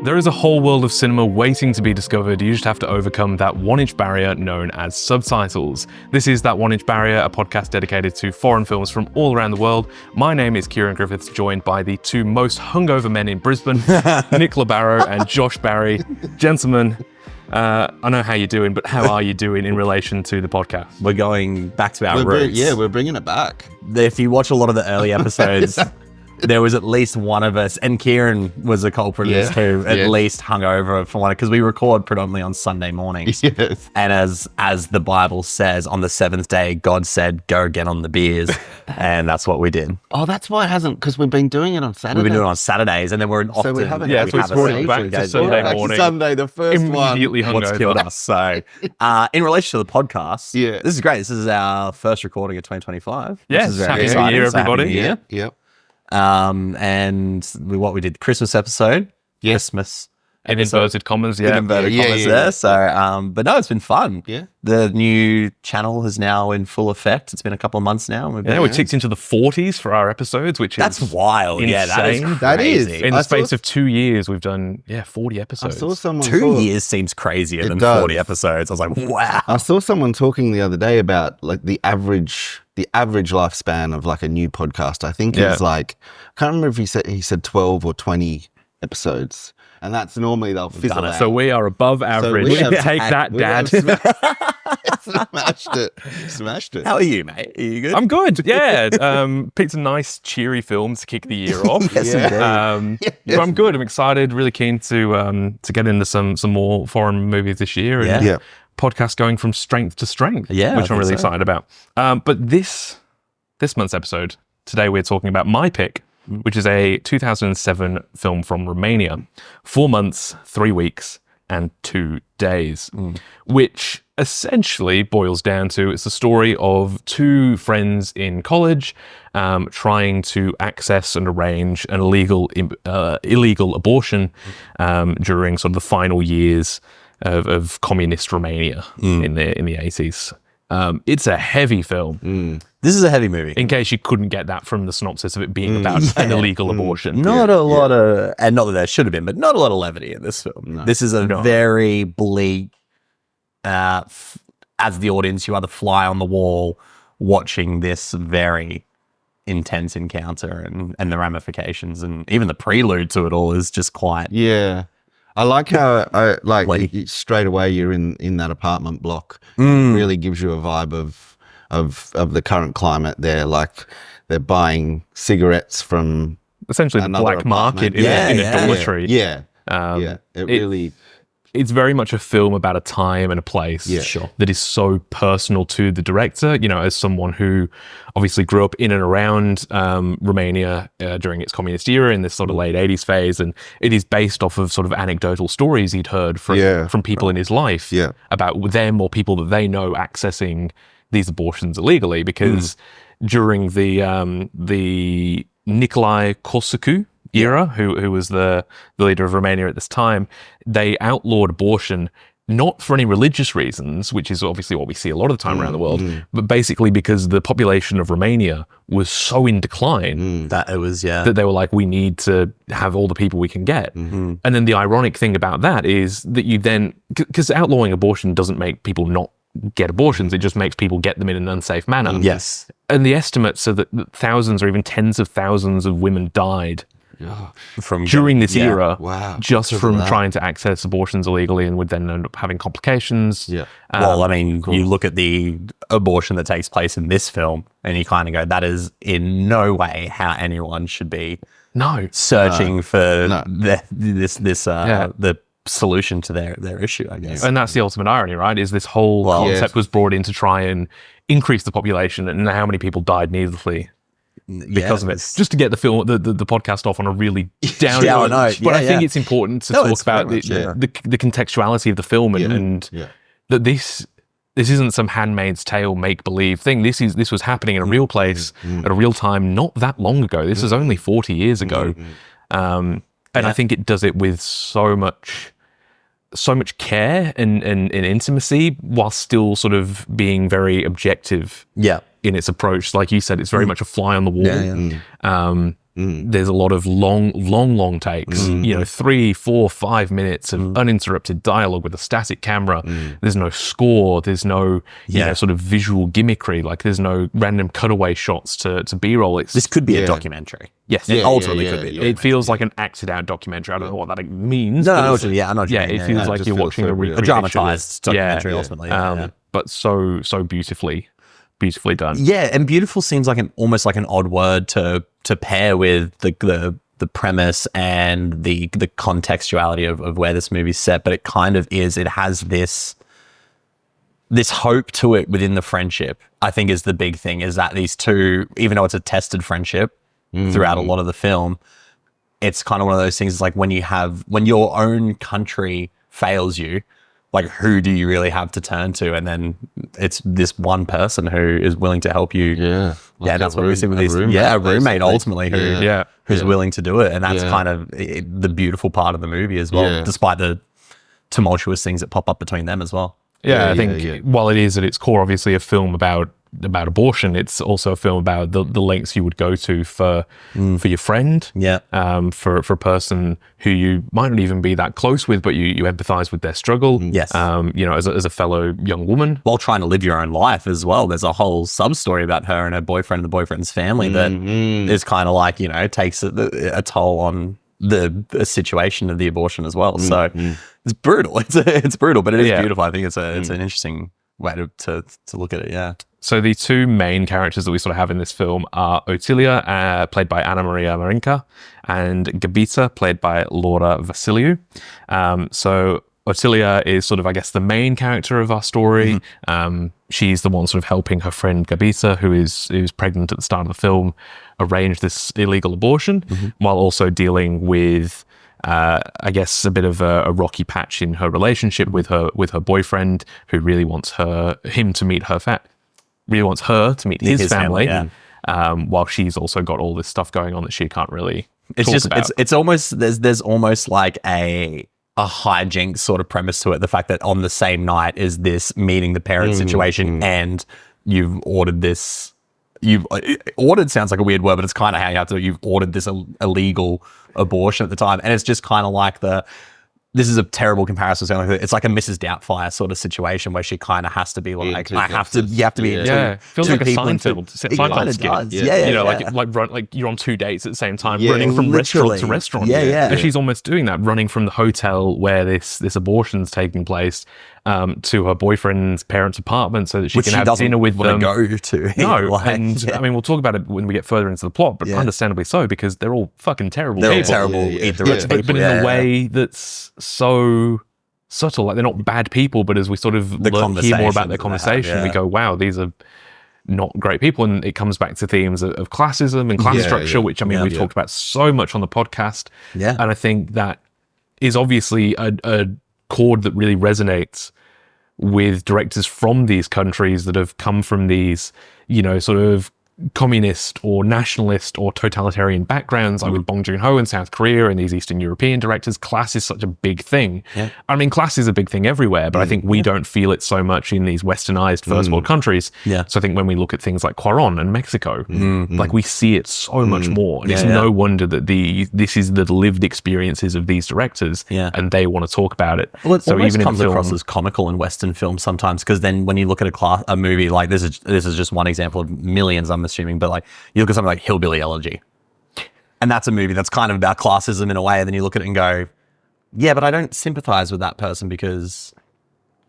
There is a whole world of cinema waiting to be discovered. You just have to overcome that 1-inch barrier known as subtitles. This is That 1-Inch Barrier, a podcast dedicated to foreign films from all around the world. My name is Kieran Griffiths, joined by the two most hungover men in Brisbane, Nick Labarrow and Josh Barry. Gentlemen, I know how you're doing, but how are you doing in relation to the podcast? We're going back to our roots. We're bringing it back. If you watch a lot of the early episodes, there was at least one of us, and Kieran was a culprit who at least hung over for one, because we record predominantly on Sunday mornings. Yes. And as the Bible says, on the seventh day, God said, go get on the beers. And that's what we did. Oh, that's why it hasn't, because we've been doing it on Saturday. We've been doing it on Saturdays, and then we're often... So we haven't... Yeah, so it's brought it back to Sunday morning. Sunday, the first Immediately one. What's killed us. So, in relation to the podcast, Yeah. this is great. This is our first recording of 2025. Yes, This is very happy New exciting. Year, So happy everybody. New Year. Yep. And what we did, the Christmas episode, Christmas In episode, inverted commas, in yeah. inverted Yeah, commas yeah, there. yeah. So, but no, it's been fun. Yeah. The new channel is now in full effect. It's been a couple of months now. And Yeah, we ticked into the 40s for our episodes, which that's is wild. Yeah, that is insane. That is. crazy. In I the saw- space of 2 years, we've done 40 I episodes. saw someone 2 years seems crazier It than does. 40 episodes. I was like, wow. I saw someone talking the other day about like the average lifespan of like a new podcast. I think Yeah. is like, I can't remember if he said 12 or 20 episodes, and that's normally they'll fizzle done it. out. So we are above average. we have- Take that, we have Dad. Smashed it. How are you, mate? Are you good? I'm good. Yeah. Picked a nice cheery film to kick the year off. Yes, Yeah. indeed. So I'm good. I'm excited. Really keen to get into some more foreign movies this year. And Yeah. Yeah. podcast going from strength to strength. Yeah, I which I'm think really so. excited about. But this month's episode, today we're talking about my pick, which is a 2007 film from Romania. 4 months, 3 weeks, and 2 days, which essentially boils down to it's the story of two friends in college trying to access and arrange an illegal abortion during sort of the final years of Communist Romania in the 80s. It's a heavy film. This is a heavy movie. In case you couldn't get that from the synopsis of it being about an illegal abortion. Not a lot of, and not that there should have been, but not a lot of levity in this film. This is a very bleak, as the audience, you are the fly on the wall watching this very intense encounter and the ramifications, and even the prelude to it all is just quite... Yeah. I like how Like- straight away you're in that apartment block. It really gives you a vibe of the current climate there. Like they're buying cigarettes from Essentially the another black market apartment. in Yeah, a dormitory. Yeah. It Really It's very much a film about a time and a place that is so personal to the director, you know, as someone who obviously grew up in and around Romania during its communist era in this sort of late 80s phase. And it is based off of sort of anecdotal stories he'd heard from people in his life about them or people that they know accessing these abortions illegally. Because during the Nicolae Ceausescu era, who was the leader of Romania at this time, they outlawed abortion not for any religious reasons, which is obviously what we see a lot of the time around the world, but basically because the population of Romania was so in decline That it was, that they were like, we need to have all the people we can get. And then the ironic thing about that is that you then, because outlawing abortion doesn't make people not get abortions, it just makes people get them in an unsafe manner. Yes. And the estimates are that thousands or even tens of thousands of women died From during this era, Wow. just Because from of that. trying to access abortions illegally, and would then end up having complications. Yeah. Well, I mean, you look at the abortion that takes place in this film, and you kind of go, "That is in no way how anyone should be No, searching for No. the solution to their issue." I guess. and that's the ultimate irony, right? Is this whole Well, concept yes. was brought in to try and increase the population, and how many people died needlessly because of it. Just to get the film, the podcast off on a really down Down note. note, But yeah, I think yeah. it's important to No, talk it's very about much, yeah. the contextuality of the film and that this isn't some Handmaid's Tale make believe thing. This was happening in a real place at a real time not that long ago. This is only 40 years ago, and I think it does it with so much care and intimacy while still sort of being very objective Yeah. in its approach. Like you said, it's very much a fly on the wall. Yeah, yeah. There's a lot of long takes, 3, 4, 5 minutes of uninterrupted dialogue with a static camera. There's no score. There's no, sort of visual gimmickry. Like there's no random cutaway shots to B-roll. This could be a documentary. Yes. It ultimately could be. It feels like an acted out documentary. I don't know what that means. I know what you mean. It feels like you're watching a dramatized documentary ultimately. But so beautifully done. Yeah, and beautiful seems like almost like an odd word to pair with the premise and the contextuality of where this movie's set, but it kind of is. It has this hope to it within the friendship. I think is the big thing, is that these two, even though it's a tested friendship throughout a lot of the film, it's kind of one of those things. It's like when your own country fails you, like who do you really have to turn to? And then it's this one person who is willing to help you. That's what we see with these. A roommate ultimately who's willing to do it, and that's kind of the beautiful part of the movie as well, despite the tumultuous things that pop up between them as well. I think while it is at its core obviously a film about abortion, it's also a film about the lengths you would go to for your friend, for a person who you might not even be that close with, but you empathize with their struggle. As a fellow young woman, while trying to live your own life as well. There's a whole sub story about her and her boyfriend and the boyfriend's family that is kind of like takes a toll on the situation of the abortion as well. So it's brutal. It's brutal, but it is beautiful. I think it's an interesting way to look at it. So the two main characters that we sort of have in this film are Otilia, played by Anna Maria Marinka, and Gabita, played by Laura Vasiliu. So Otilia is sort of, I guess, the main character of our story. She's the one sort of helping her friend Gabita, who is pregnant at the start of the film, arrange this illegal abortion, while also dealing with, I guess, a bit of a rocky patch in her relationship with her boyfriend, who really wants her to meet his family, while she's also got all this stuff going on that she can't really talk about. It's almost there's almost like a hijinks sort of premise to it. The fact that on the same night is this meeting the parent situation, and you've ordered this. Ordered sounds like a weird word, but it's kind of how you have to. You've ordered this illegal abortion at the time, and it's just kind of like this is a terrible comparison. It's like a Mrs. Doubtfire sort of situation where she kind of has to be like, you have to be feels like a Seinfeld skit. Like you're on 2 dates at the same time, running from restaurant to restaurant. And she's almost doing that, running from the hotel where this abortion's taking place to her boyfriend's parents' apartment so that she can have dinner with them. Go to I mean, we'll talk about it when we get further into the plot, but understandably so, because they're all fucking terrible people. Eat the rich people, but in a way that's so subtle. Like, they're not bad people, but as we sort of hear more about their conversation, we go, wow, these are not great people. And it comes back to themes of classism and class structure, which, I mean, we've talked about so much on the podcast. And I think that is obviously a chord that really resonates with directors from these countries that have come from these, sort of communist or nationalist or totalitarian backgrounds, like with Bong Joon-ho in South Korea and these Eastern European directors. Class is such a big thing. I mean, class is a big thing everywhere, but I think we don't feel it so much in these westernized first world countries. So I think when we look at things like Cuarón and Mexico, like, we see it so much more. And it's no wonder that this is the lived experiences of these directors, and they want to talk about it. Well, it almost comes across as comical in Western films sometimes, because then when you look at a movie like this is just one example of millions, I'm assuming, but like, you look at something like Hillbilly Elegy, and that's a movie that's kind of about classism in a way, and then you look at it and go, yeah, but I don't sympathize with that person because,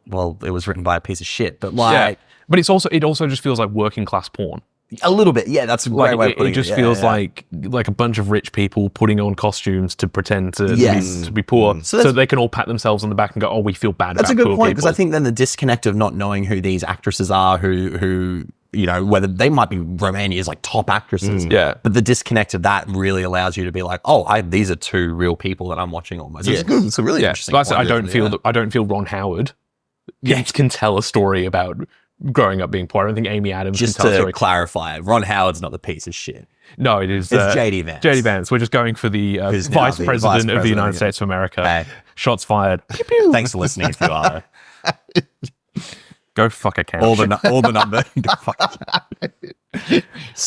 well, it was written by a piece of shit. But like, but it also just feels like working class porn. A little bit, that's a great way of putting it. It just feels like a bunch of rich people putting on costumes to pretend to be poor, so they can all pat themselves on the back and go, "Oh, we feel bad." That's a good point, because I think then the disconnect of not knowing who these actresses are, who whether they might be Romania's like top actresses, but the disconnect of that really allows you to be like, "Oh, these are two real people that I'm watching almost." It's a really interesting. But I don't feel Ron Howard can tell a story about growing up being poor. I don't think Amy Adams just can tell a story. To clarify, Ron Howard's not the piece of shit. No, it is. It's J.D. Vance. J.D. Vance. We're just going for the vice president of the United States of America. Hey. Shots fired. Thanks for listening. If you are, go fuck a couch. All the numbers.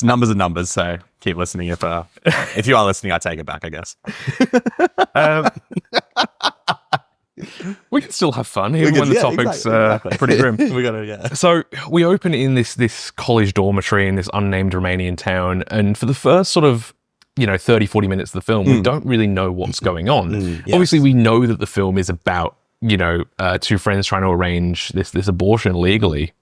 Numbers are numbers. So keep listening. If you are listening, I take it back, I guess. We can still have fun even when the topic's pretty grim. We gotta, So we open in this college dormitory in this unnamed Romanian town, and for the first sort of 30, 40 minutes of the film, we don't really know what's going on. Obviously, we know that the film is about two friends trying to arrange this abortion legally,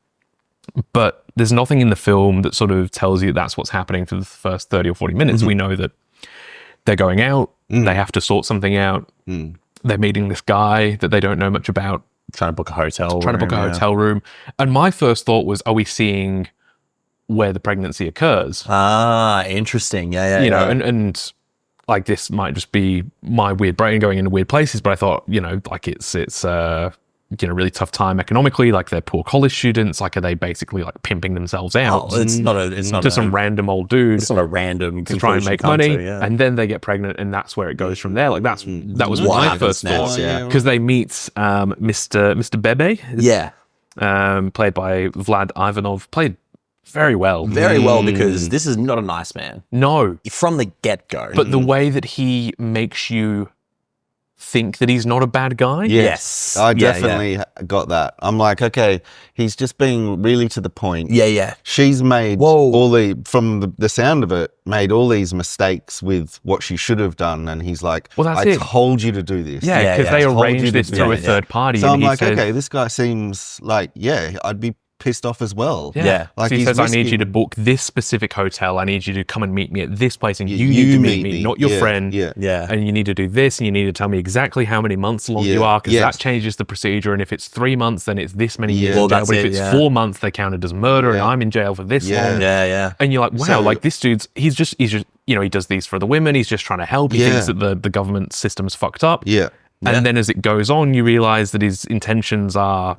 but there's nothing in the film that sort of tells you that's what's happening for the first 30 or 40 minutes. We know that they're going out, they have to sort something out. They're meeting this guy that they don't know much about. Trying to book a hotel room. And my first thought was, are we seeing where the pregnancy occurs? Ah, interesting. Yeah. And like this might just be my weird brain going into weird places, but I thought, like it's really tough time economically, like they're poor college students, like are they basically like pimping themselves out? It's not some random old dude. It's not a random to try and make money, and then they get pregnant, and that's where it goes from there. Like that was what I first thought, because they meet Mr. Bebe, played by Vlad Ivanov, played very well, because this is not a nice man. No, from the get-go. But the way that he makes you think that he's not a bad guy. Yes. I definitely got that. I'm like, okay, he's just being really to the point. Yeah. She's made from the sound of it, made all these mistakes with what she should have done. And he's like, I told you to do this. Yeah, because they arranged this through a third party. So I'm like, okay, this guy seems like, I'd be pissed off as well. Like so he says, I need you to book this specific hotel. I need you to come and meet me at this place, and you need to meet me, not your friend. And you need to do this, and you need to tell me exactly how many months long you are, because that changes the procedure. And if it's 3 months, then it's this many years in jail. But if it's 4 months, they count it as murder, and I'm in jail for this long. And you're like, wow, like this dude's he's just he does these for the women. He's just trying to help. He thinks that the government system's fucked up. And then as it goes on, you realize that his intentions are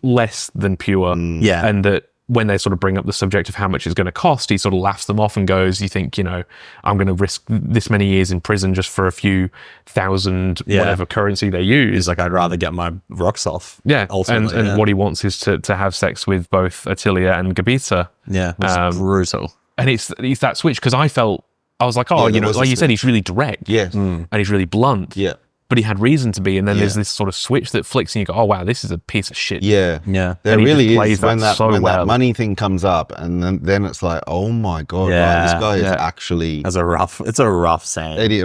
less than pure. And that when they sort of bring up the subject of how much it's going to cost, he sort of laughs them off and goes, you think, I'm going to risk this many years in prison just for a few thousand, whatever currency they use. He's like, I'd rather get my rocks off. Ultimately. And what he wants is to have sex with both Attilia and Gabita. It's brutal. And it's that switch, because I was like, like you said, he's really direct. And he's really blunt. But he had reason to be, and then there's this sort of switch that flicks, and you go, "Oh wow, this is a piece of shit." There really is when that money thing comes up, and then it's like, "Oh my god, this guy is actually." It's a rough saying.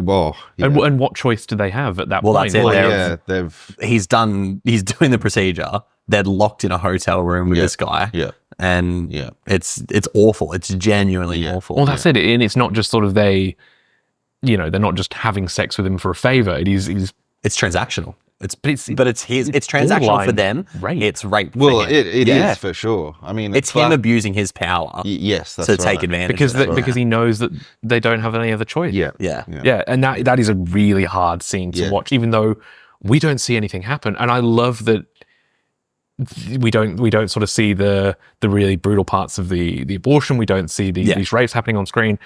And what choice do they have at that point? He's doing the procedure. They're locked in a hotel room with this guy. And it's awful. It's genuinely awful. Well, that's it, and it's not just sort of they're not just having sex with him for a favor. It's transactional. It's transactional for them. Rape. It's rape. Well, it is for sure. I mean, it's him abusing his power. Yes, that's to take advantage because he knows that they don't have any other choice. Yeah. And that is a really hard scene to watch, even though we don't see anything happen. And I love that we don't sort of see the really brutal parts of the abortion. We don't see these rapes happening on screen.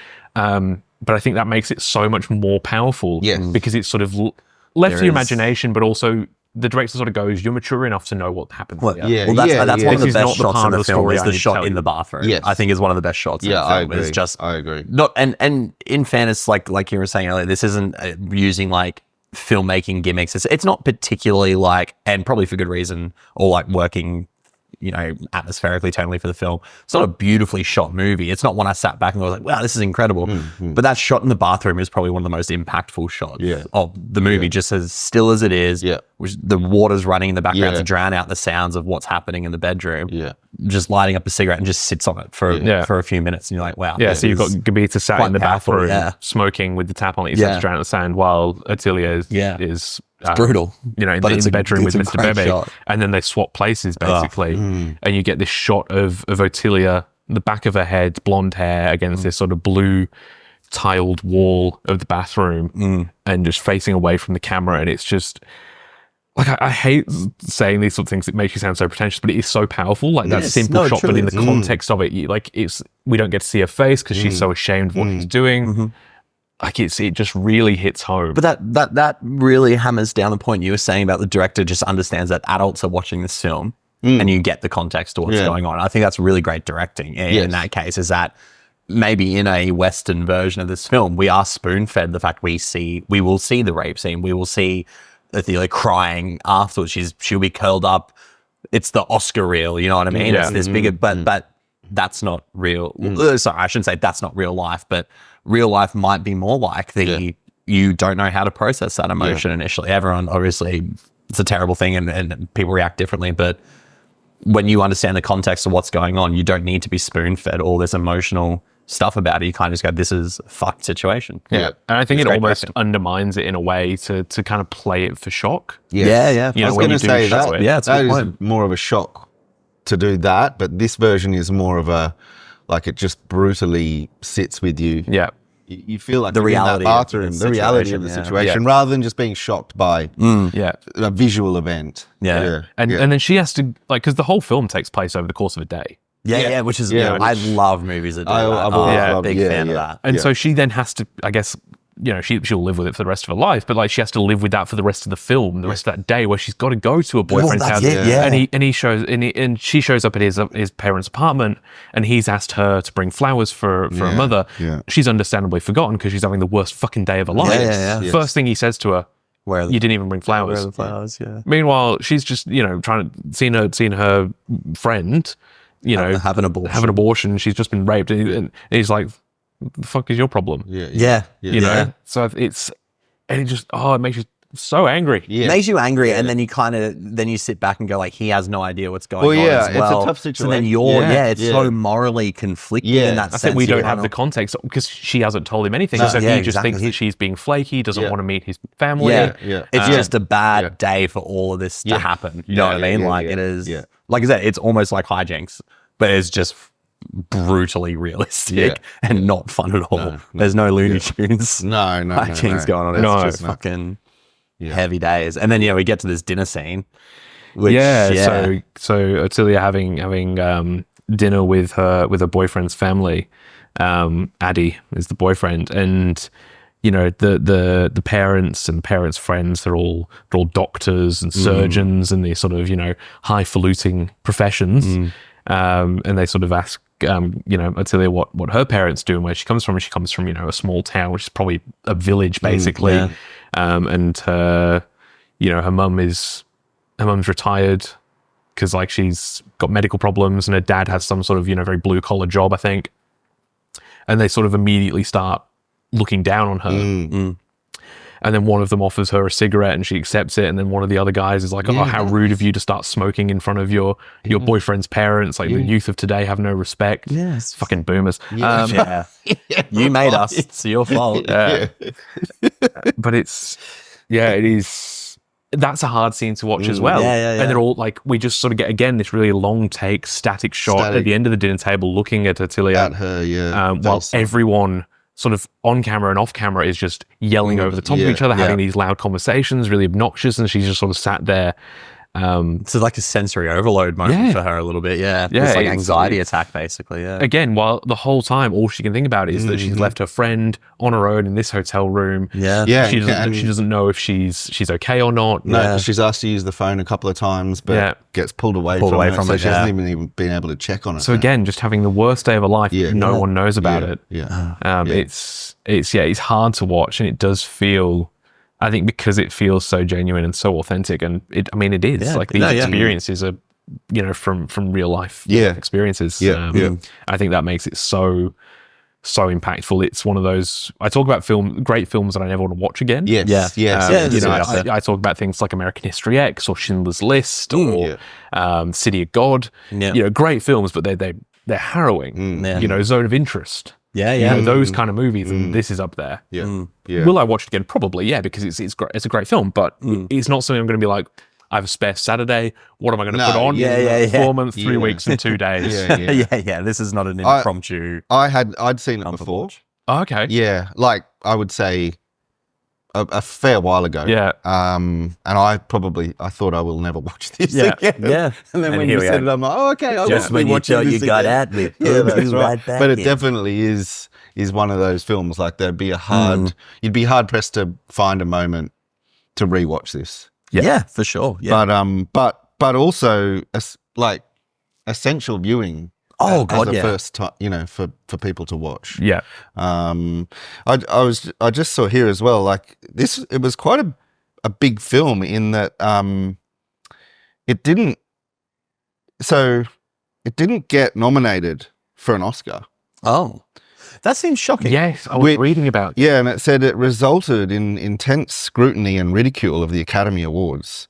But I think that makes it so much more powerful because it's sort of left to your imagination, but also the director sort of goes, you're mature enough to know what happens. That's one of the best shots in the film is the shot in the bathroom. I think is one of the best shots in the film. I agree. It's just, I agree. And in fairness, like you were saying earlier, this isn't using like filmmaking gimmicks. It's not particularly like, and probably for good reason, or like working atmospherically, tonally for the film. It's not a beautifully shot movie. It's not one I sat back and was like, wow, this is incredible. But that shot in the bathroom is probably one of the most impactful shots of the movie, just as still as it is, which the water's running in the background to drown out the sounds of what's happening in the bedroom. Just lighting up a cigarette and just sits on it for a few minutes. And you're like, wow. So you've got Gabita sat in the bathroom smoking with the tap on that he sets to drown out the sound, while Attilia is it's brutal, in the bedroom with Mr. Bebe, and then they swap places basically, and you get this shot of Ottilia, the back of her head, blonde hair against this sort of blue tiled wall of the bathroom, and just facing away from the camera, and it's just like I hate saying these sort of things. It makes you sound so pretentious, but it is so powerful. Like that simple shot, but in the context of it, we don't get to see her face because she's so ashamed of what she's doing. Like it just really hits home. But that really hammers down the point you were saying about the director just understands that adults are watching this film and you get the context of what's going on. I think that's really great directing in that case, is that maybe in a Western version of this film, we are spoon-fed the fact we will see the rape scene. We will see Athalia crying afterwards. She'll be curled up. It's the Oscar reel, you know what I mean? It's this bigger, but that's not real. Sorry, I shouldn't say that's not real life, but real life might be more like you don't know how to process that emotion initially. Everyone, obviously, it's a terrible thing and people react differently, but when you understand the context of what's going on, you don't need to be spoon-fed all this emotional stuff about it. You kind of just go, this is a fucked situation. Yeah. And I think it almost undermines it in a way to kind of play it for shock. Yeah. I was going to say that. It's that is more of a shock to do that, but this version is more of a, like, it just brutally sits with you. Yeah. You feel like the reality of the situation, rather than just being shocked by a visual event. And then she has to, like, because the whole film takes place over the course of a day. Which is, I love movies that do that. I'm a big fan of that. And so she then has to, I guess, she'll live with it for the rest of her life, but like she has to live with that for the rest of the film, the rest of that day, where she's got to go to a boyfriend's house, and she shows up at his parents' apartment, and he's asked her to bring flowers for her mother. She's understandably forgotten because she's having the worst fucking day of her life. First thing he says to her, you didn't even bring flowers. Where are the flowers? Meanwhile, she's just trying to seeing her friend, have an abortion. She's just been raped, and he's like, the fuck is your problem? So it makes you so angry. It makes you angry, and then you sit back and go, like, he has no idea what's going on as well. It's a tough situation. So then it's so morally conflicting in that sense. I think we don't have the context because she hasn't told him anything, so he just thinks that she's being flaky, doesn't want to meet his family. It's just a bad day for all of this to happen. You know what I mean? It is, like I said, it's almost like hijinks, but it's just brutally realistic and not fun at all. There's no Looney Tunes. Hijinks going on. It's just fucking heavy days. And then we get to this dinner scene. Which, so Athalia having dinner with her boyfriend's family. Addy is the boyfriend, and the parents and parents' friends, they're all doctors and surgeons and these sort of highfalutin professions. And they sort of ask Athalia what her parents do and where she comes from. And she comes from a small town, which is probably a village basically. And her mum's retired because like she's got medical problems, and her dad has some sort of very blue collar job, I think. And they sort of immediately start looking down on her. And then one of them offers her a cigarette and she accepts it. And then one of the other guys is like, oh, how rude of you to start smoking in front of your boyfriend's parents. Like the youth of today have no respect. Yes. Fucking boomers. You made us. It's your fault. But it is. That's a hard scene to watch as well. And they're all like, we just sort of get, again, this really long take, static shot at the end of the dinner table looking at Athalia. At her, while everyone sort of on camera and off camera is just yelling over the top of each other, having these loud conversations, really obnoxious, and she's just sort of sat there. It's like a sensory overload moment for her a little bit. It's like anxiety attack basically. Again, while the whole time all she can think about is that she's left her friend on her own in this hotel room. She doesn't know if she's okay or not. No, she's asked to use the phone a couple of times, but gets pulled away from it. So she hasn't even been able to check on it. So again, just having the worst day of her life, no one knows about it. It's hard to watch, and it does feel, I think, because it feels so genuine and so authentic, and it is like these experiences are, from real life experiences. I think that makes it so impactful. It's one of those, I talk about great films that I never want to watch again. I talk about things like American History X or Schindler's List or City of God. Great films, but they're harrowing. Zone of Interest. Those kind of movies, and this is up there. Will I watch it again? Probably, because it's a great film, but it's not something I'm going to be like, I have a spare Saturday. What am I going to put on? 4 months, 3 weeks, and 2 days. This is not an impromptu. I'd seen it before. Oh, okay. Yeah, like I would say a fair while ago. And I thought I will never watch this again. And then when you said it, I'm like, oh, okay, I will be watching this again. You got at me. Right back. But it definitely is one of those films. Like there'd be you'd be hard pressed to find a moment to rewatch this. Yeah, for sure. But also like essential viewing Oh God, as a first time, for people to watch. Yeah. I just saw here as well, like this, it was quite a big film in that it didn't get nominated for an Oscar. Oh, that seems shocking. Yes, I was reading about. Yeah, and it said it resulted in intense scrutiny and ridicule of the Academy Awards.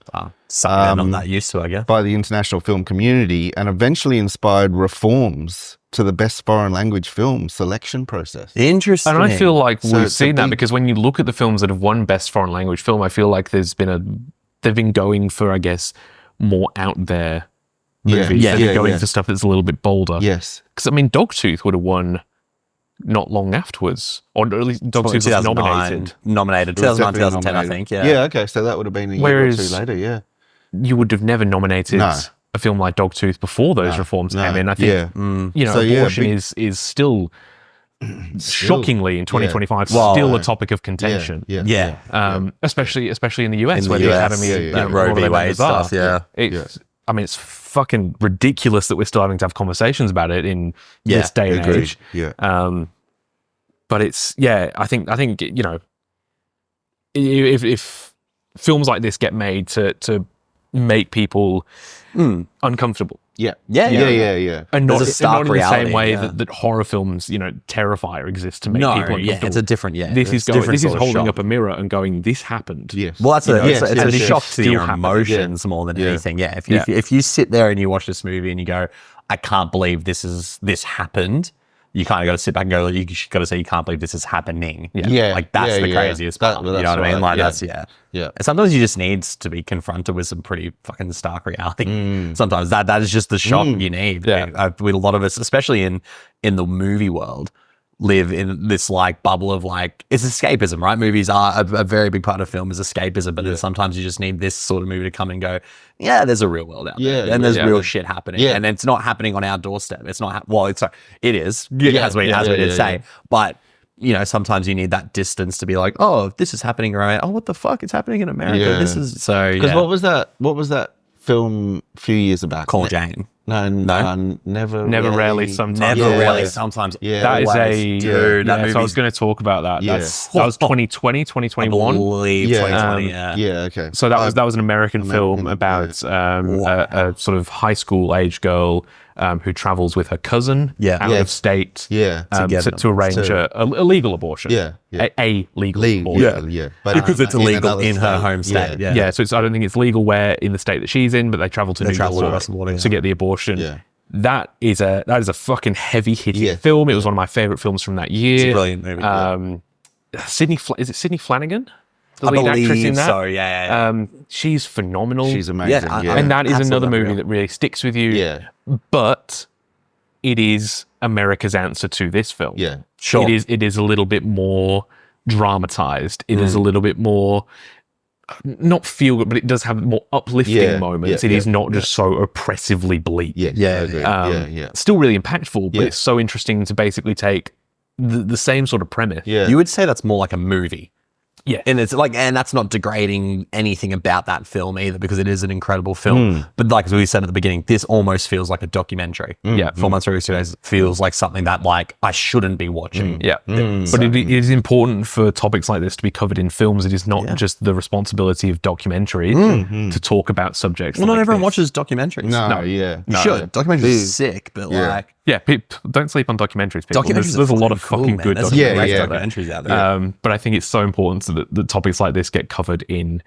Something I'm not used to, I guess. By the international film community, and eventually inspired reforms to the best foreign language film selection process. Interesting. And I feel like we've seen that because when you look at the films that have won best foreign language film, I feel like they've been going for, I guess, more out there movies. They've been going for stuff that's a little bit bolder. Yes. Because, I mean, Dogtooth would have won not long afterwards, or at least Dogtooth was nominated. Nominated, 2009, 2010, I think. Yeah. Yeah. Okay. So that would have been a year or two later. Yeah. You would have never nominated a film like Dogtooth before those reforms came in. I think abortion is still shockingly in 2025 still a topic of contention. Especially in the US, where the Academy Roe v. Wade stuff. I mean, it's fucking ridiculous that we're starting to have conversations about it in this day and age. But it's I think if films like this get made to make people uncomfortable. And not in the same way that horror films, Terrifier exists to make people uncomfortable. It's a different, This is holding up a mirror and going, this happened. Yes. Well, it's a shock to your emotions more than anything. Yeah. If you sit there and you watch this movie and you go, I can't believe this happened, you kind of got to sit back and go, you got to say, you can't believe this is happening. Like that's the craziest part. You know what I mean? Like that's, And sometimes you just need to be confronted with some pretty fucking stark reality. Sometimes that is just the shock you need. With a lot of us, especially in the movie world, live in this like bubble of like, it's escapism, right? Movies are a very big part of film is escapism, but then sometimes you just need this sort of movie to come and go, there's a real world out there, and there's real shit happening, and it's not happening on our doorstep. It's not, it is, as we did say, but sometimes you need that distance to be like, oh, this is happening right. Oh, what the fuck? It's happening in America. This is so. Because what was that film a few years back? Call Jane. No, never, rarely, sometimes. Never, rarely, sometimes. That is a dude. So I was going to talk about that. That was 2020, 2021. I believe 2020. Okay. So that was an American film about a sort of high school age girl who travels with her cousin out of state to arrange a legal abortion. A legal abortion. But because it's illegal in her home state. So I don't think it's legal where in the state that she's in, but they travel to New York to get the abortion. That is a fucking heavy hitting film. It was one of my favorite films from that year. It's a brilliant movie. Is it Sydney Flanagan? The I lead believe actress in that? So. She's phenomenal. She's amazing. And that is another movie that really sticks with you. But it is America's answer to this film. Sure. It is a little bit more dramatized. It is a little bit more not feel good, but it does have more uplifting moments. It is not just so oppressively bleak. Still really impactful, but it's so interesting to basically take the same sort of premise. You would say that's more like a movie. Yeah. And it's like, and that's not degrading anything about that film either, because it is an incredible film. But like as we said at the beginning, this almost feels like a documentary. 4 months, 2 days feels like something that like I shouldn't be watching. But it is important for topics like this to be covered in films. It is not just the responsibility of documentaries to talk about subjects. Well, not everyone watches documentaries. You should. Documentaries are sick, but like... Yeah, don't sleep on documentaries, people. There's a lot of fucking good documentaries out there. But I think it's so important that topics like this get covered in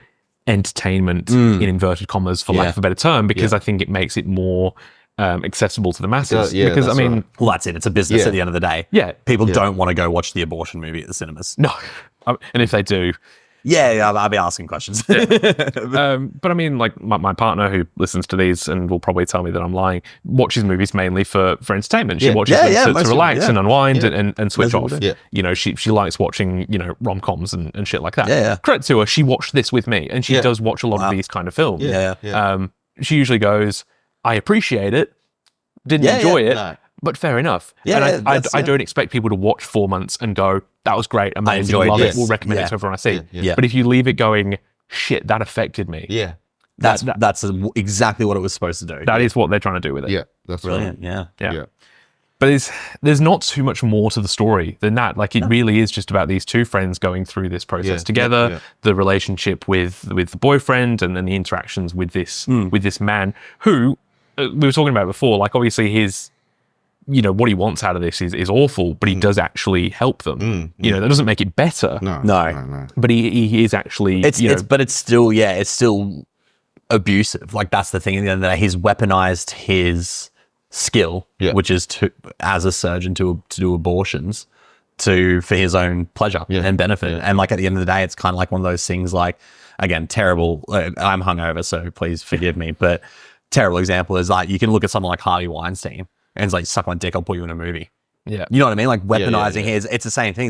entertainment, in inverted commas, for lack of a better term, because I think it makes it more accessible to the masses. Because, I mean... Well, that's it. It's a business at the end of the day. People don't want to go watch the abortion movie at the cinemas. No. And if they do... I'll be asking questions. But I mean, like my partner who listens to these and will probably tell me that I'm lying, watches movies mainly for entertainment. She watches them to relax and unwind and switch off. She likes watching, rom-coms and shit like that. Credit to her, she watched this with me, and she does watch a lot of these kind of films. She usually goes, I appreciate it, didn't enjoy it. But fair enough. I don't expect people to watch 4 months and go, that was great, amazing, love it, we'll recommend it to everyone I see. But if you leave it going, shit, that affected me. That's exactly what it was supposed to do. That is what they're trying to do with it. Yeah, that's brilliant. Right. Yeah. But there's not too much more to the story than that. Like, it really is just about these two friends going through this process together, the relationship with the boyfriend, and then the interactions with this man who we were talking about before. Like, obviously his, what he wants out of this is awful, but he does actually help them. That doesn't make it better. No. But he is actually, but it's still abusive. Like, that's the thing. At the end of the day, he's weaponized his skill, which is as a surgeon to do abortions for his own pleasure and benefit. And like, at the end of the day, it's kind of like one of those things, like, again, terrible. I'm hungover, so please forgive me, but terrible example is like, you can look at someone like Harvey Weinstein and it's like, suck my dick, I'll put you in a movie. Yeah. You know what I mean? Like, weaponizing it's the same thing.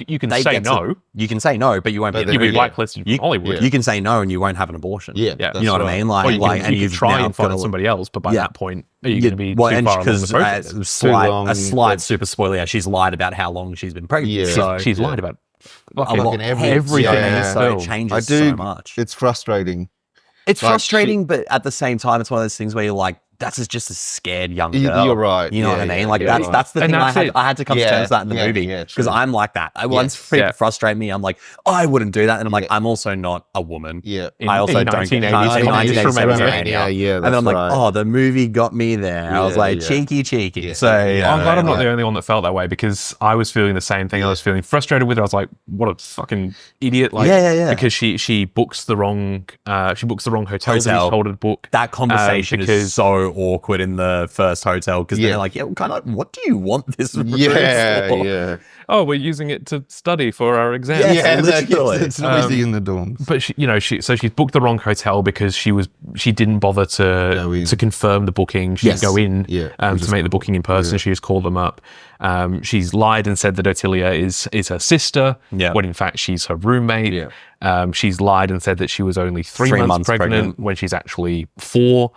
You can say no. You can say no, but you won't be blacklisted from Hollywood. You can say no and you won't have an abortion. Yeah. You know what I mean? Like, and you try and find somebody else, but by that point, are you going to be too far along the process? A slight super spoiler. Yeah, she's lied about how long she's been pregnant. Yeah. So she's lied about everything. So it changes so much. It's frustrating. It's frustrating, but at the same time, it's one of those things where you're like, that's just a scared young girl. You're right. You know what I mean? Like, that's the thing. I had to come to terms with that in the movie, because I'm like that. Once people frustrate me, I'm like, I wouldn't do that. And I'm like, I'm also not a woman. Yeah. I also don't get 1987. Yeah. And I'm like, oh, the movie got me there. I was like, cheeky. Yeah. So I'm glad I'm not the only one that felt that way, because I was feeling the same thing. I was feeling frustrated with her. I was like, what a fucking idiot. Like, because she books the wrong hotel that he's told her to book. That conversation is so awkward in the first hotel, because they're like, what do you want this room for? Oh, we're using it to study for our exams. It's noisy in the dorms. But she's booked the wrong hotel because she didn't bother to confirm the booking. She didn't go in to make the booking in person. She just called them up. She's lied and said that Ottilia is her sister, when in fact she's her roommate. She's lied and said that she was only 3 months pregnant when she's actually 4.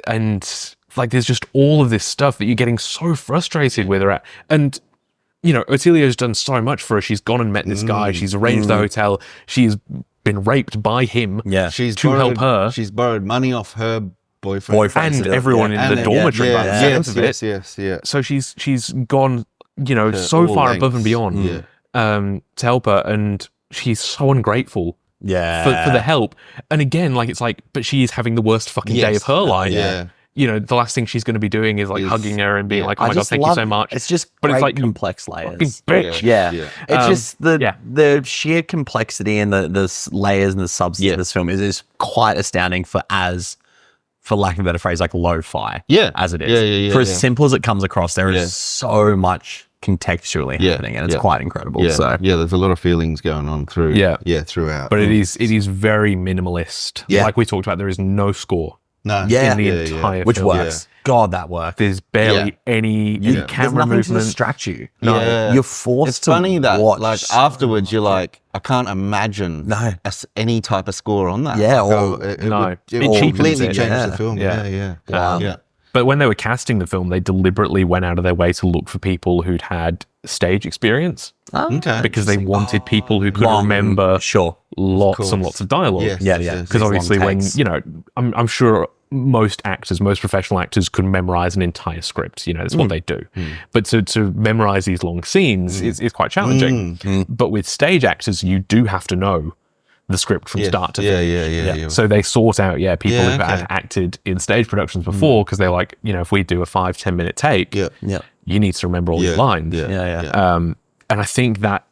And like, there's just all of this stuff that you're getting so frustrated with her at. And Ottilia's done so much for her. She's gone and met this guy. She's arranged the hotel. She's been raped by him to help her. She's borrowed money off her boyfriend. And everyone in the dormitory by the sounds of it. Yes. So she's gone, so far above and beyond to help her. And she's so ungrateful. For the help. And again, like, it's like, but she is having the worst fucking day of her life. The last thing she's going to be is like hugging her and being like, oh my God, thank you so much. It's just but it's like complex layers. Bitch. It's just the sheer complexity and the layers and the substance of this film is quite astounding for lack of a better phrase, like lo-fi as it is. For as simple as it comes across, there is so much contextually happening, and it's quite incredible. So there's a lot of feelings going on throughout. But it is very minimalist. Like we talked about, there is no score. No. In the entire which film. works. God, that works. There's barely any camera movement to distract you. No, you're forced to funny that watch. like afterwards you're like, I can't imagine any type of score on that. It completely changed the film. Yeah. But when they were casting the film, they deliberately went out of their way to look for people who'd had stage experience. Because they wanted people who could remember lots and lots of dialogue. Because obviously when, I'm sure most professional actors could memorize an entire script. That's what they do. But to memorize these long scenes is quite challenging. But with stage actors, you do have to know the script from start to finish. So they sort out people who've had acted in stage productions before, because they're like, if we do a 5-10 minute take, you need to remember all these lines. And I think that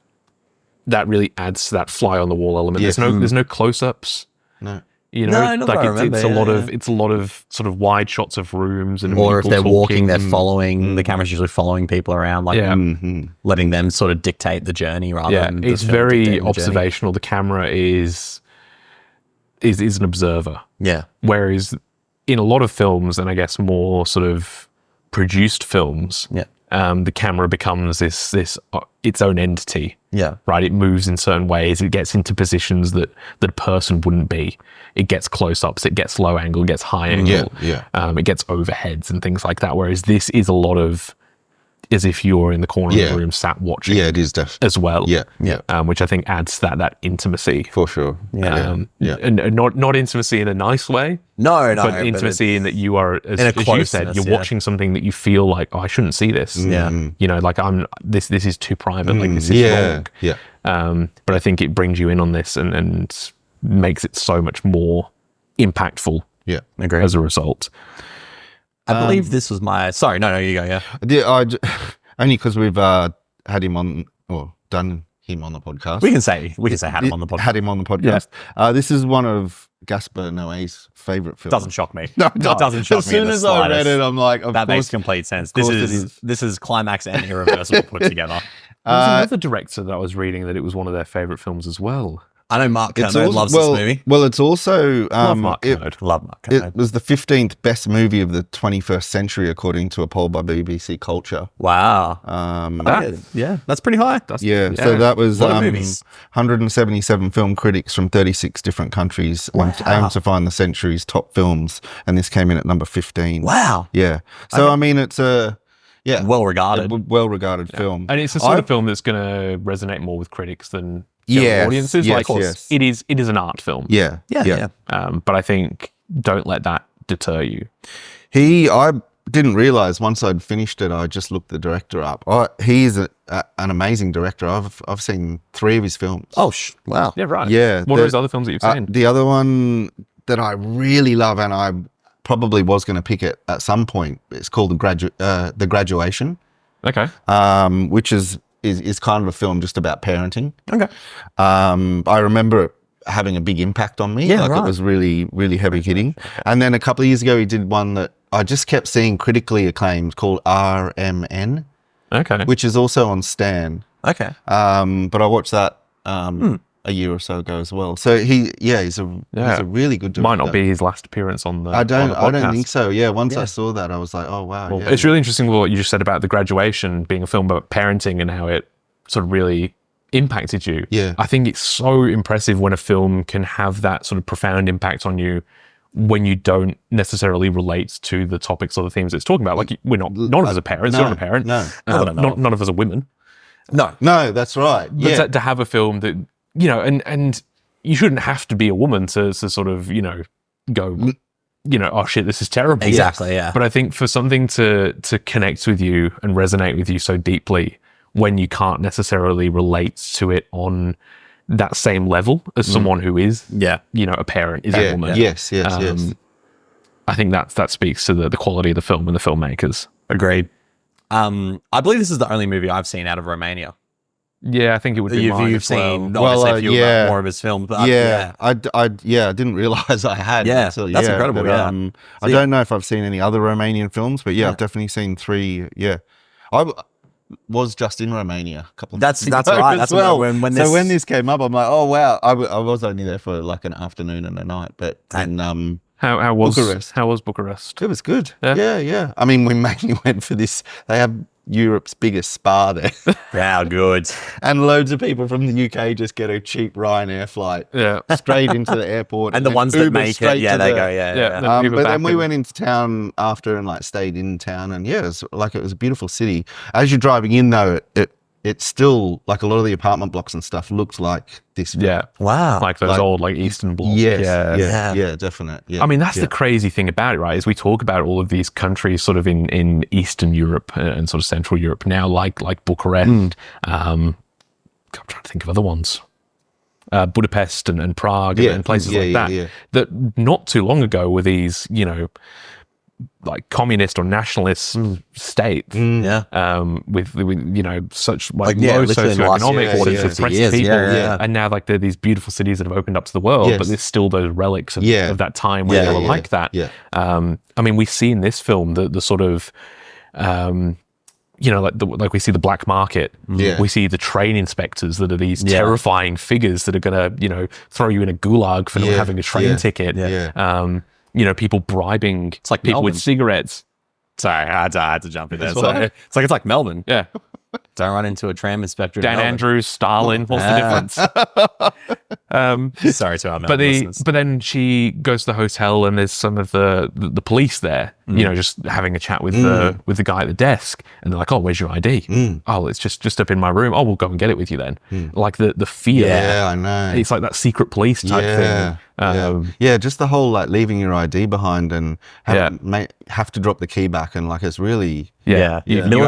really adds to that fly on the wall element. There's no close-ups. No. It's a lot of sort of wide shots of rooms, and or if they're walking, they're following. The camera's usually following people around, like letting them sort of dictate the journey rather than. It's very observational. The camera is an observer. Whereas in a lot of films, and I guess more sort of produced films, the camera becomes this its own entity. Right. It moves in certain ways. It gets into positions that a person wouldn't be. It gets close-ups. It gets low angle. It gets high angle. It gets overheads and things like that. Whereas this is a lot of as if you're in the corner of the room sat watching. Yeah, it is definitely as well. Yeah. Which I think adds that intimacy for sure. And not intimacy in a nice way. No, but intimacy in that you are, as you said, you're watching something that you feel like, oh, I shouldn't see this. Yeah. You know, like this is too private. Like this is wrong. Yeah. But I think it brings you in on this and makes it so much more impactful. Yeah, agree. As a result. I believe this was my... Sorry, no, you go, yeah. Only because we've had him on, or done him on the podcast. We can say had him on the podcast. Had him on the podcast. Yeah. This is one of Gaspar Noé's favourite films. Doesn't shock me. No, it doesn't shock me. As soon as I read it, I'm like, that makes complete sense. This is climax and irreversible put together. There was another director that I was reading that it was one of their favourite films as well. I know Mark Kermode loves this movie. Well, it's also... love Mark Kermode. Love Mark Kermode. It was the 15th best movie of the 21st century, according to a poll by BBC Culture. Wow. That's pretty high. So that was 177 film critics from 36 different countries aimed to find the century's top films, and this came in at number 15. Wow. Yeah. So, I mean, it's a... Yeah, well-regarded film. And it's the sort of film that's going to resonate more with critics than audiences. It is an art film. Yeah. But I think don't let that deter you. I didn't realize once I'd finished it, I just looked the director up. He is an amazing director. I've seen 3 of his films. Oh, wow. Yeah, right. Yeah. What are his other films that you've seen? The other one that I really love, and I probably was going to pick it at some point, it's called The Graduation. Okay. Which is kind of a film just about parenting. Okay. I remember it having a big impact on me. Yeah, It was really, really heavy hitting. And then a couple of years ago, he did one that I just kept seeing critically acclaimed called RMN. Okay. Which is also on Stan. Okay. But I watched that a year or so ago as well. So he's a really good director. Might not be his last appearance on the I don't podcast. think so. Yeah, once I saw that, I was like, oh wow. Well, it's really interesting what you just said about The Graduation being a film about parenting and how it sort of really impacted you. Yeah. I think it's so impressive when a film can have that sort of profound impact on you when you don't necessarily relate to the topics or the themes it's talking about. Like none of us are parents. You're not a parent. No. None of us are women. No, that's right. But to have a film that, you know, and you shouldn't have to be a woman to sort of, you know, go, you know, oh shit, this is terrible. Exactly, yeah. But I think for something to connect with you and resonate with you so deeply when you can't necessarily relate to it on that same level as someone who is, you know, a parent, is a woman. Yes. I think that speaks to the quality of the film and the filmmakers. Agreed. I believe this is the only movie I've seen out of Romania. Yeah, I think it would be mine. You've seen obviously a few more of his films, but I didn't realize I had. Yeah, so, that's incredible. But, I don't know if I've seen any other Romanian films, but I've definitely seen 3. Yeah, I was just in Romania a couple of That's right. That's well. when when this came up, I'm like, oh wow, I was only there for like an afternoon and a night, but how was Bucharest? How was Bucharest? It was good. Yeah. I mean, we mainly went for this. They have Europe's biggest spa there. How good. And loads of people from the UK just get a cheap Ryanair flight straight into the airport. And the ones that make it, they go, but then we went into town after and like stayed in town, and it was a beautiful city. As you're driving in though, it's still like a lot of the apartment blocks and stuff looked like this. Yeah. Wow. Like those old like Eastern blocks. Yes. Yeah, definitely. Yeah. I mean, that's the crazy thing about it, right? Is we talk about all of these countries sort of in Eastern Europe and sort of Central Europe now, like Bucharest. I'm trying to think of other ones. Budapest and Prague and places like that. Yeah. That not too long ago were these, you know, like communist or nationalist states, with you know such like low socioeconomic orders, oppressed people, and now like they're these beautiful cities that have opened up to the world, but there's still those relics of that time where they were like that. I mean, we see in this film the sort of you know, like we see the black market. We see the train inspectors that are these terrifying figures that are going to, you know, throw you in a gulag for not having a train ticket. You know, people bribing it's like people Melbourne. with cigarettes. Sorry, I had to jump in there. It's like Melbourne. Yeah. Don't run into a tram inspector. Dan Andrews, Stalin. What's the difference? Sorry to our Melbourne listeners. But then she goes to the hotel and there's some of the police there, you know, just having a chat with the guy at the desk, and they're like, "Oh, where's your ID?" "Oh, it's just up in my room." "Oh, we'll go and get it with you then." Like the fear. Yeah, I know. It's like that secret police type thing. Just the whole like leaving your ID behind and have to drop the key back, and like it's really You have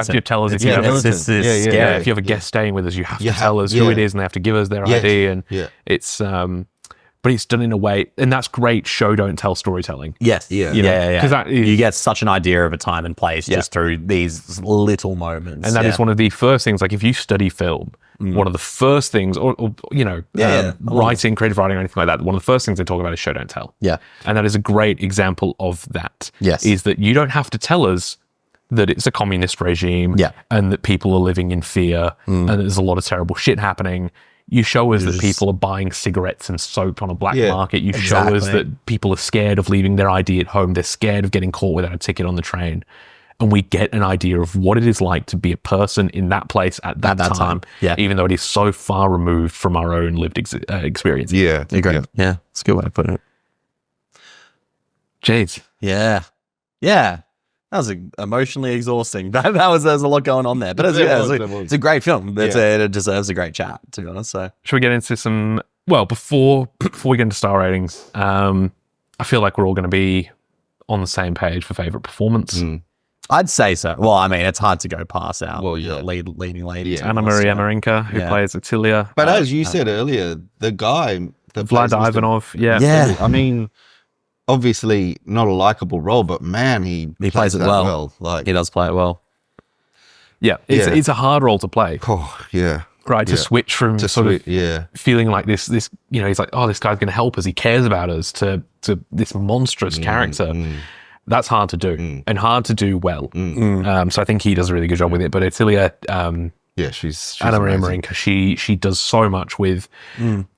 to tell us if you have if you have a guest staying with us, you have to tell us who it is, and they have to give us their ID, and it's but it's done in a way, and that's great show don't tell storytelling. Yes, because you get such an idea of a time and place just through these little moments, and that is one of the first things. Like if you study film, one of the first things, or you know, writing, creative writing, or anything like that, one of the first things they talk about is show don't tell. Yeah, and that is a great example of that. Yes, is that you don't have to tell us that it's a communist regime, and that people are living in fear, and that there's a lot of terrible shit happening. You show us that people are buying cigarettes and soap on a black market. You show us that people are scared of leaving their ID at home. They're scared of getting caught without a ticket on the train. And we get an idea of what it is like to be a person in that place at that time, even though it is so far removed from our own lived experience. Yeah, agree. Yeah, it's a good way to put it. Jeez. Yeah. That was emotionally exhausting. There's a lot going on there, but it's a great film. It deserves a great chat, to be honest. So, should we get into some? Well, before we get into star ratings, I feel like we're all going to be on the same page for favorite performance. I'd say so. Well, I mean, it's hard to go past our leading lady, Anna Maria Marinka, who plays Atilia. But as you said earlier, the guy, Vlad Ivanov, I mean, obviously not a likable role, but man, he plays it well. Like he does play it well. Yeah, it's a hard role to play. Oh yeah, right. To switch from feeling like this, you know, he's like, oh, this guy's going to help us. He cares about us. To this monstrous character. That's hard to do and hard to do well. So I think he does a really good job with it. But Atilia, she's Anna Maria Marinka. She does so much with.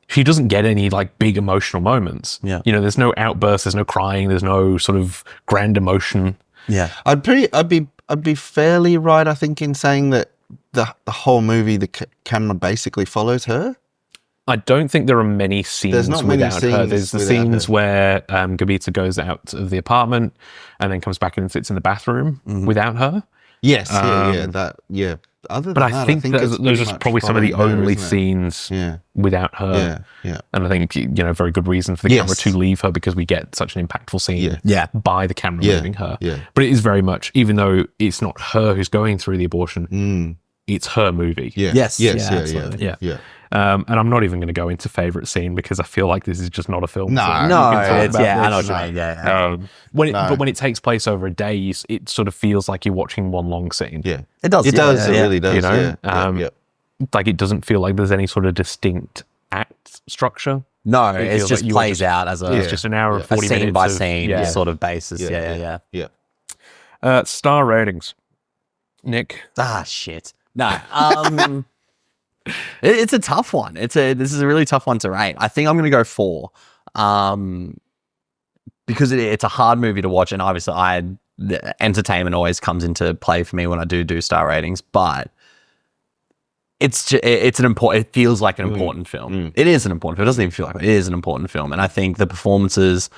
She doesn't get any like big emotional moments. Yeah. You know, there's no outburst, there's no crying, there's no sort of grand emotion. Yeah. I'd be fairly right, I think, in saying that the whole movie, the camera basically follows her. I don't think there are many scenes without her. There's the scenes where Gabita goes out of the apartment and then comes back and sits in the bathroom without her. Yes, Other than I think those are probably some of the only scenes without her. Yeah. And I think, you know, very good reason for the camera to leave her, because we get such an impactful scene by the camera moving her. Yeah. But it is very much, even though it's not her who's going through the abortion, it's her movie. Yes. Yeah. And I'm not even going to go into favorite scene, because I feel like this is just not a film. No, I know what you mean. But when it takes place over a day, it sort of feels like you're watching one long scene. Yeah, it does. It does. It really does. You know, like it doesn't feel like there's any sort of distinct act structure. No, it just plays out as it's just an hour and 40 minutes scene by scene sort of basis. Yeah. Star ratings, Nick. Shit. No. It's a tough one. This is a really tough one to rate. I think I'm going to go 4, because it's a hard movie to watch, and obviously the entertainment always comes into play for me when I do star ratings. But it feels like an important film. It is an important film. It doesn't even feel like it is an important film, and I think the performances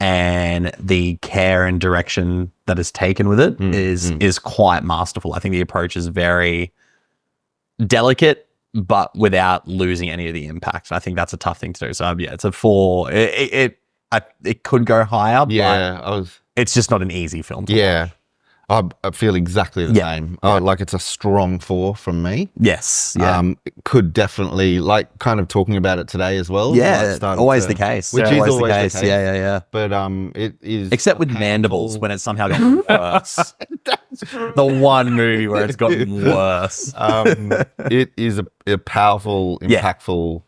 and the care and direction that is taken with it is quite masterful. I think the approach is very delicate, but without losing any of the impact. I think that's a tough thing to do. So it's a 4. It could go higher, but it's just not an easy film to watch. I feel exactly the same. Like it's a strong 4 from me. Yes. It could definitely, like, kind of talking about it today as well. Yeah, always the case. Which is always the case. Yeah. But it is, except with Mandibles, when it's somehow gotten worse. The one movie where it's gotten worse. It is a powerful, impactful,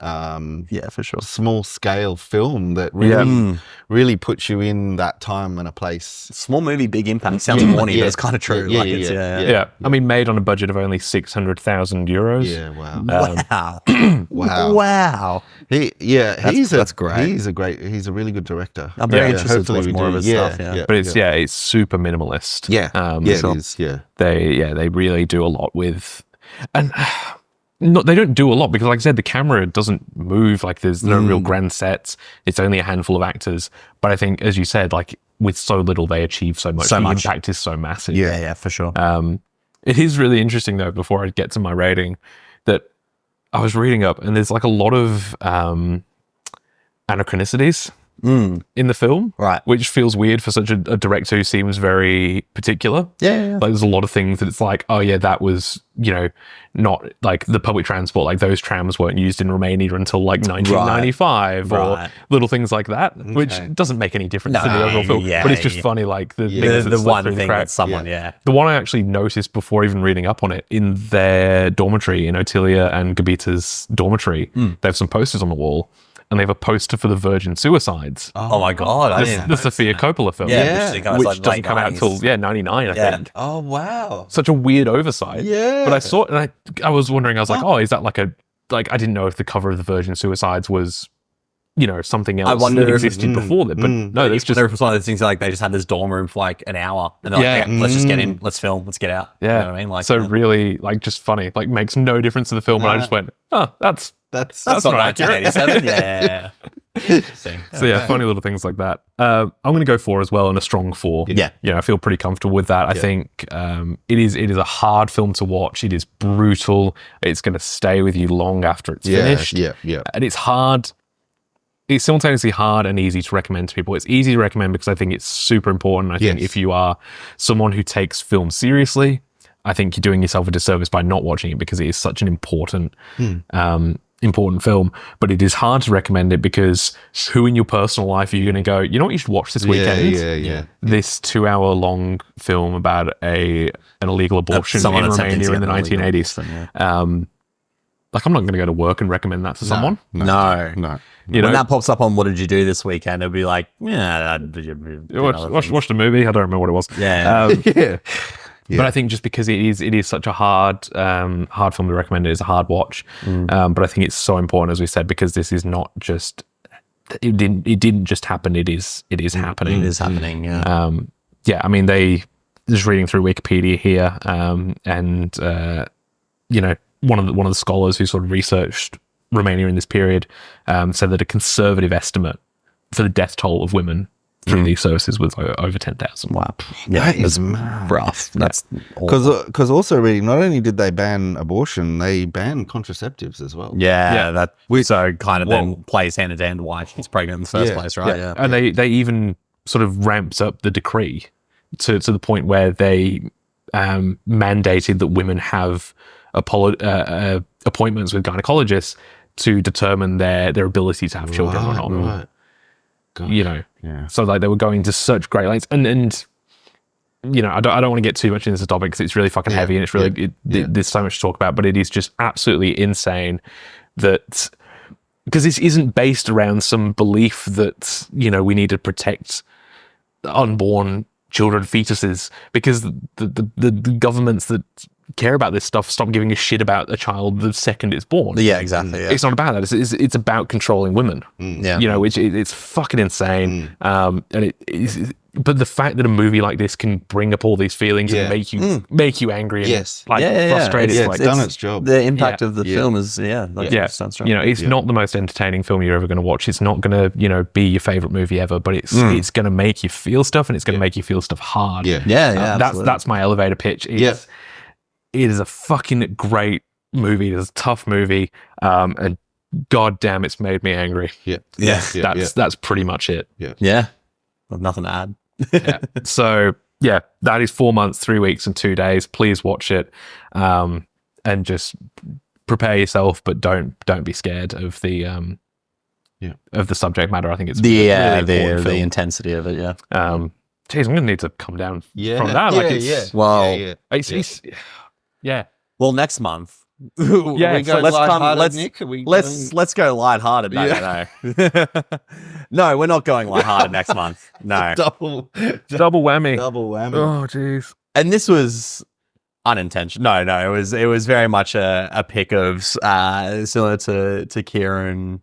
for sure, small scale film that really puts you in that time and a place. Small movie, big impact. Sounds corny, but it's kind of true. I mean, made on a budget of only 600,000 euros. Yeah, wow. Wow. That's great. He's a really good director. I'm very interested to watch more of his stuff. But it's super minimalist. It is. They really do a lot with, and they don't do a lot because, like I said, the camera doesn't move. Like there's no real grand sets. It's only a handful of actors. But I think, as you said, like with so little, they achieve so much. The impact is so massive. Yeah, for sure. It is really interesting though, before I get to my rating, that I was reading up and there's like a lot of anachronicities in the film, right? Which feels weird for such a director who seems very particular. Yeah. Like there's a lot of things that it's like, oh yeah, that was, you know, not like the public transport, like those trams weren't used in Romania until like 1995 or little things like that, which doesn't make any difference to the overall film. But it's just funny, like the one thing that someone, the one I actually noticed before even reading up on it, in their dormitory, in Otilia and Gabita's dormitory, they have some posters on the wall. And they have a poster for the Virgin Suicides. Oh my God. The Sofia Coppola film. Which doesn't come out until 99, I think. Oh, wow. Such a weird oversight. Yeah. But I saw it and I was wondering, I was like, oh, is that like I didn't know if the cover of the Virgin Suicides was, you know, something else that existed before that. But no, it's just... It was one of those things like they just had this dorm room for like an hour. And they're like, let's just get in, let's film, let's get out. Yeah. You know what I mean? Like, so really, like, just funny. Like, makes no difference to the film. And I just went, oh, that's not accurate. 1987. Yeah. Interesting. So yeah, funny little things like that. I'm going to go 4 as well, and a strong 4. Yeah. You know, I feel pretty comfortable with that. I think it is a hard film to watch. It is brutal. It's going to stay with you long after it's finished. Yeah. And it's hard. It's simultaneously hard and easy to recommend to people. It's easy to recommend because I think it's super important. I think if you are someone who takes film seriously, I think you're doing yourself a disservice by not watching it, because it is such an important important film. But it is hard to recommend it because who in your personal life are you going to go, you know what, you should watch this weekend? This 2-hour-long film about an illegal abortion in Romania in the 1980s. Like, I'm not going to go to work and recommend that to someone. No. You know, when that pops up on what did you do this weekend, it'll be like, watched a movie. I don't remember what it was. But I think just because it is such a hard film to recommend, it is a hard watch. But I think it's so important, as we said, because this is not just it didn't just happen. It is happening. It is happening. Yeah. I mean, they just reading through Wikipedia here, and you know, one of the scholars who sort of researched Romania in this period said that a conservative estimate for the death toll of women through these services was over 10,000. Wow. Yeah, that is rough. That's because also reading, not only did they ban abortion, they banned contraceptives as well. That so kind of then plays hand in hand why she's pregnant in the first place, right? Yeah. And they even sort of ramped up the decree to the point where they mandated that women have appointments with gynecologists to determine their ability to have children or not. Right. Gosh. You know, so like they were going to such great lengths, and you know, I don't want to get too much into this topic because it's really fucking heavy and it's really there's so much to talk about, but it is just absolutely insane that, because this isn't based around some belief that, you know, we need to protect unborn children, fetuses, because the governments that care about this stuff stop giving a shit about a child the second it's born. Yeah, exactly. Yeah. It's not about that. It's about controlling women. Yeah, you know, it's fucking insane. And it is. But the fact that a movie like this can bring up all these feelings and make you angry and frustrated, it's done its job. The impact of the film is you know, it's not the most entertaining film you're ever going to watch. It's not going to, you know, be your favorite movie ever, but it's going to make you feel stuff, and it's going to make you feel stuff hard. That's my elevator pitch. It is a fucking great movie. It's a tough movie, and god damn, it's made me angry. That's pretty much it. I've nothing to add. So that is 4 months, 3 weeks, and 2 days. Please watch it, and just prepare yourself, but don't be scared of the of the subject matter. I think it's the intensity of it. Geez, I'm gonna need to come down from that. Well, next month. Let's go lighthearted. No. No, we're not going lighthearted next month. No. Double whammy. Oh, jeez. And this was unintentional. No, it was very much a pick of similar to Kieran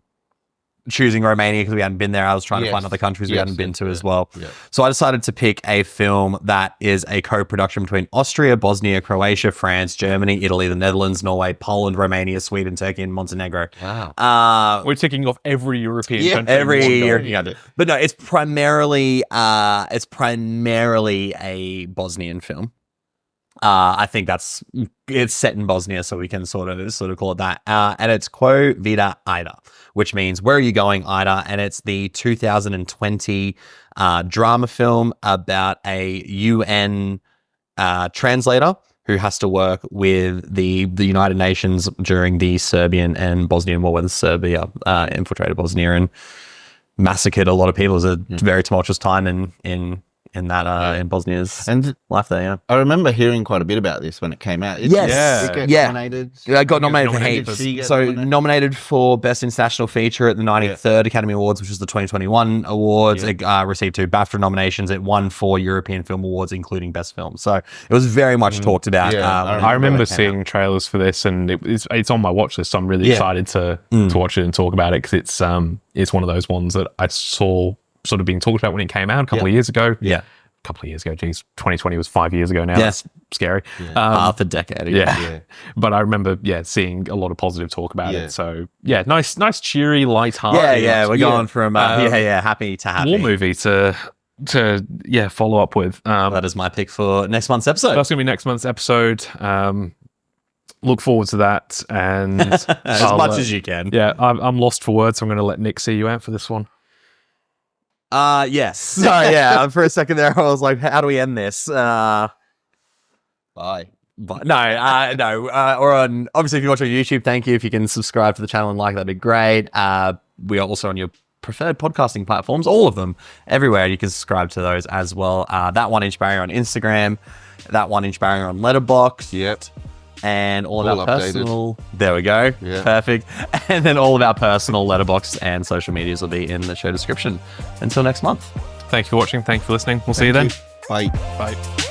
choosing Romania because we hadn't been there. I was trying to find other countries we hadn't been to as well. So I decided to pick a film that is a co-production between Austria, Bosnia, Croatia, France, Germany, Italy, the Netherlands, Norway, Poland, Romania, Sweden, Turkey, and Montenegro. Wow. We're ticking off every European country. Every European country. But no, it's primarily a Bosnian film. I think it's set in Bosnia, so we can sort of call it that. And it's Quo Vita Ida, which means where are you going, Ida? And it's the 2020 drama film about a UN translator who has to work with the United Nations during the Serbian and Bosnian War, where Serbia infiltrated Bosnia and massacred a lot of people. It was a very tumultuous time in Bosnia's life there. I remember hearing quite a bit about this when it came out. It got nominated for heaps. So nominated for Best International Feature at the 93rd Academy Awards, which was the 2021 awards. It received 2 BAFTA nominations. It won 4 European Film Awards, including Best Film. So it was very much talked about. I remember seeing trailers for this, and it's on my watch list. So I'm really excited to watch it and talk about it, because it's one of those ones that I saw sort of being talked about when it came out a couple of years ago. A couple of years ago. Geez, 2020 was 5 years ago now. That's scary. Half a decade ago. But I remember, seeing a lot of positive talk about it. So nice, cheery, light-hearted. We're going from happy to happy. War movie to follow up with. That is my pick for next month's episode. That's going to be next month's episode. Look forward to that, and as much as you can. I'm lost for words, so I'm going to let Nick see you out for this one. Yes. So for a second there, I was like, how do we end this? Bye. But no. Or obviously, if you watch on YouTube, thank you. If you can subscribe to the channel and like, that'd be great. We are also on your preferred podcasting platforms, all of them, everywhere. You can subscribe to those as well. That 1 Inch Barrier on Instagram, that 1 Inch Barrier on Letterboxd. And all of our personal, there we go, perfect. And then all of our personal Letterboxd and social medias will be in the show description. Until next month. Thank you for watching. Thank you for listening. We'll see you then. Bye. Bye.